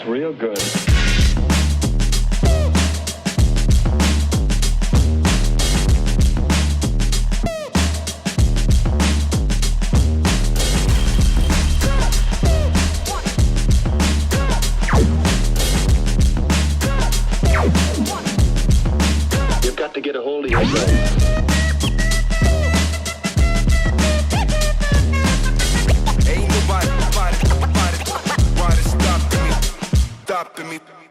real good. You've got to get a hold of yourself. Ain't nobody stopping me.